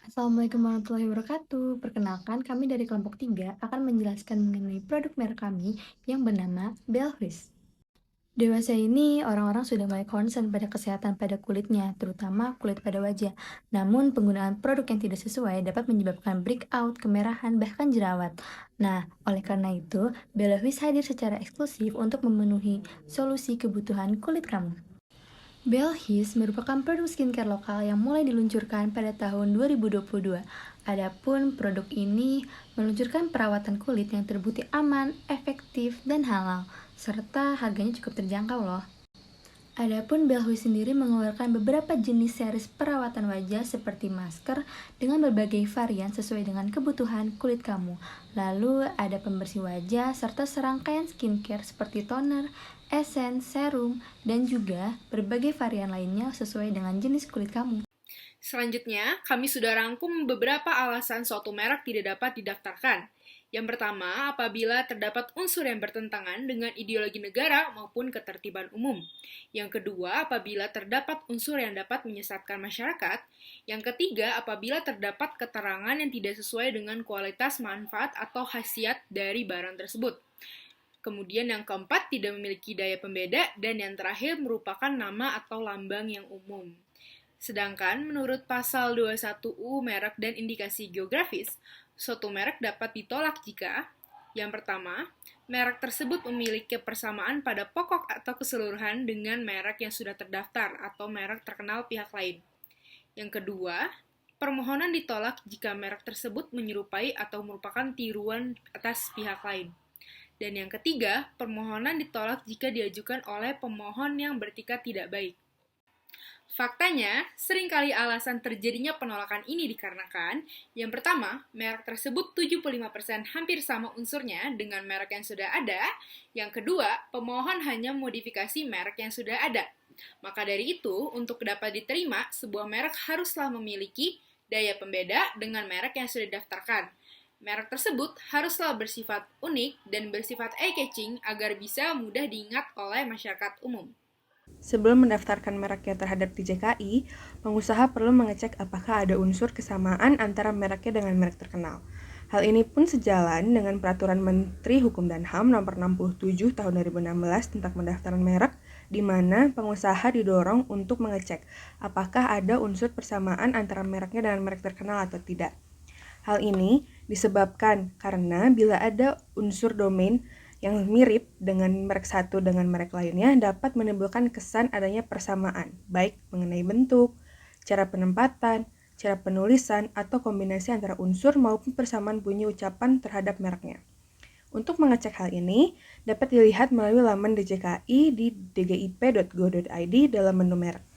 Assalamualaikum warahmatullahi wabarakatuh. Perkenalkan, kami dari kelompok 3 akan menjelaskan mengenai produk merek kami yang bernama Belvis. Dewasa ini, orang-orang sudah mulai concern pada kesehatan pada kulitnya, terutama kulit pada wajah. Namun, penggunaan produk yang tidak sesuai dapat menyebabkan breakout, kemerahan, bahkan jerawat. Nah, oleh karena itu, Belvis hadir secara eksklusif untuk memenuhi solusi kebutuhan kulit kamu. Belhis merupakan produk skincare lokal yang mulai diluncurkan pada tahun 2022. Adapun produk ini meluncurkan perawatan kulit yang terbukti aman, efektif, dan halal, serta harganya cukup terjangkau loh. Adapun Belhis sendiri mengeluarkan beberapa jenis series perawatan wajah seperti masker dengan berbagai varian sesuai dengan kebutuhan kulit kamu. Lalu ada pembersih wajah serta serangkaian skincare seperti toner, essence, serum, dan juga berbagai varian lainnya sesuai dengan jenis kulit kamu. Selanjutnya, kami sudah rangkum beberapa alasan suatu merek tidak dapat didaftarkan. Yang pertama, apabila terdapat unsur yang bertentangan dengan ideologi negara maupun ketertiban umum. Yang kedua, apabila terdapat unsur yang dapat menyesatkan masyarakat. Yang ketiga, apabila terdapat keterangan yang tidak sesuai dengan kualitas manfaat atau khasiat dari barang tersebut. Kemudian yang keempat, tidak memiliki daya pembeda. Dan yang terakhir, merupakan nama atau lambang yang umum. Sedangkan menurut pasal 21 merek dan indikasi geografis, suatu merek dapat ditolak jika yang pertama, merek tersebut memiliki persamaan pada pokok atau keseluruhan dengan merek yang sudah terdaftar atau merek terkenal pihak lain. Yang kedua, permohonan ditolak jika merek tersebut menyerupai atau merupakan tiruan atas pihak lain. Dan yang ketiga, permohonan ditolak jika diajukan oleh pemohon yang bertikat tidak baik. Faktanya, seringkali alasan terjadinya penolakan ini dikarenakan yang pertama, merek tersebut 75% hampir sama unsurnya dengan merek yang sudah ada. Yang kedua, pemohon hanya modifikasi merek yang sudah ada. Maka dari itu, untuk dapat diterima, sebuah merek haruslah memiliki daya pembeda dengan merek yang sudah didaftarkan. Merek tersebut haruslah bersifat unik dan bersifat eye-catching agar bisa mudah diingat oleh masyarakat umum. Sebelum mendaftarkan mereknya terhadap DJKI, pengusaha perlu mengecek apakah ada unsur kesamaan antara mereknya dengan merek terkenal. Hal ini pun sejalan dengan Peraturan Menteri Hukum dan HAM Nomor 67 Tahun 2016 tentang pendaftaran merek, di mana pengusaha didorong untuk mengecek apakah ada unsur persamaan antara mereknya dengan merek terkenal atau tidak. Hal ini disebabkan karena bila ada unsur domain yang mirip dengan merek satu dengan merek lainnya dapat menimbulkan kesan adanya persamaan, baik mengenai bentuk, cara penempatan, cara penulisan, atau kombinasi antara unsur maupun persamaan bunyi ucapan terhadap mereknya. Untuk mengecek hal ini, dapat dilihat melalui laman DJKI di dgip.go.id dalam menu merek.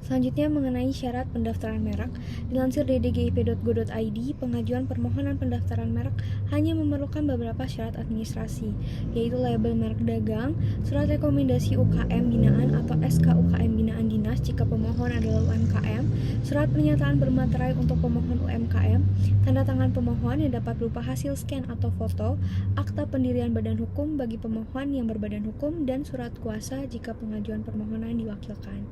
Selanjutnya mengenai syarat pendaftaran merek, dilansir dari dgip.go.id, pengajuan permohonan pendaftaran merek hanya memerlukan beberapa syarat administrasi, yaitu label merek dagang, surat rekomendasi UKM binaan atau SK UKM binaan dinas jika pemohon adalah UMKM, surat pernyataan bermaterai untuk pemohon UMKM, tanda tangan pemohon yang dapat berupa hasil scan atau foto, akta pendirian badan hukum bagi pemohon yang berbadan hukum, dan surat kuasa jika pengajuan permohonan diwakilkan.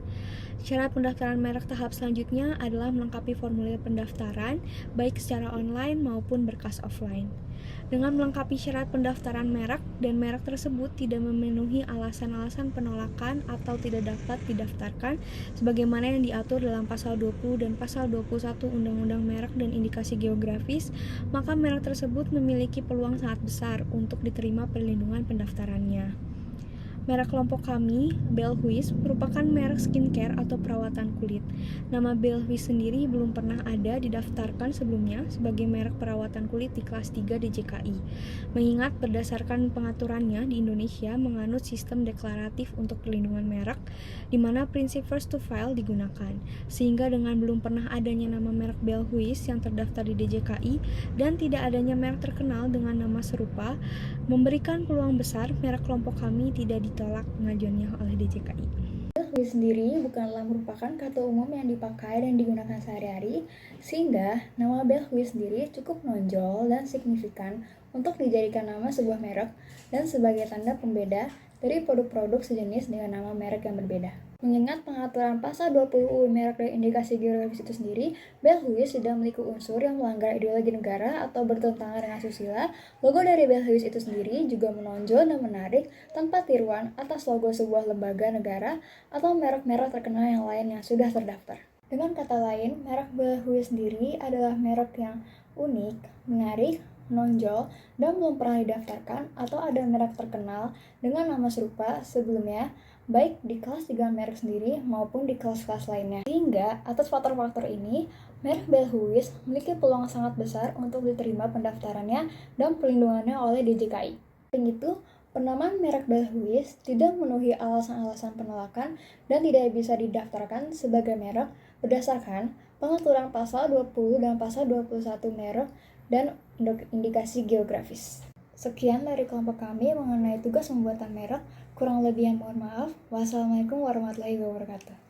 Syarat pendaftaran merek tahap selanjutnya adalah melengkapi formulir pendaftaran, baik secara online maupun berkas offline. Dengan melengkapi syarat pendaftaran merek dan merek tersebut tidak memenuhi alasan-alasan penolakan atau tidak dapat didaftarkan sebagaimana yang diatur dalam pasal 20 dan pasal 21 Undang-Undang Merek dan Indikasi Geografis, maka merek tersebut memiliki peluang sangat besar untuk diterima perlindungan pendaftarannya. Merek kelompok kami, Belvis, merupakan merek skincare atau perawatan kulit. Nama Belvis sendiri belum pernah ada didaftarkan sebelumnya sebagai merek perawatan kulit di kelas 3 DJKI. Mengingat berdasarkan pengaturannya di Indonesia menganut sistem deklaratif untuk perlindungan merek, di mana prinsip first to file digunakan. Sehingga dengan belum pernah adanya nama merek Belvis yang terdaftar di DJKI dan tidak adanya merek terkenal dengan nama serupa, memberikan peluang besar merek kelompok kami tidak ditolak pengajuannya oleh DJKI. Belvis sendiri bukanlah merupakan kartu umum yang dipakai dan digunakan sehari-hari, sehingga nama Belvis sendiri cukup menonjol dan signifikan untuk dijadikan nama sebuah merek dan sebagai tanda pembeda dari produk-produk sejenis dengan nama merek yang berbeda. Mengingat pengaturan pasal 20 UU merek dan indikasi geografis itu sendiri, Bell Hughes sudah memiliki unsur yang melanggar ideologi negara atau bertentangan dengan asusila. Logo dari Bell Hughes itu sendiri juga menonjol dan menarik tanpa tiruan atas logo sebuah lembaga negara atau merek-merek terkenal yang lain yang sudah terdaftar. Dengan kata lain, merek Bell Hughes sendiri adalah merek yang unik, menarik, menonjol, dan belum pernah didaftarkan atau ada merek terkenal dengan nama serupa sebelumnya, baik di kelas 3 merek sendiri maupun di kelas-kelas lainnya. Sehingga, atas faktor-faktor ini, merek Bell Hughes memiliki peluang sangat besar untuk diterima pendaftarannya dan pelindungannya oleh DJKI. Selain itu, penamaan merek Bell Hughes tidak memenuhi alasan-alasan penolakan dan tidak bisa didaftarkan sebagai merek berdasarkan pengaturan pasal 20 dan pasal 21 merek dan indikasi geografis. Sekian dari kelompok kami mengenai tugas pembuatan merek. Kurang lebihnya mohon maaf. Wassalamualaikum warahmatullahi wabarakatuh.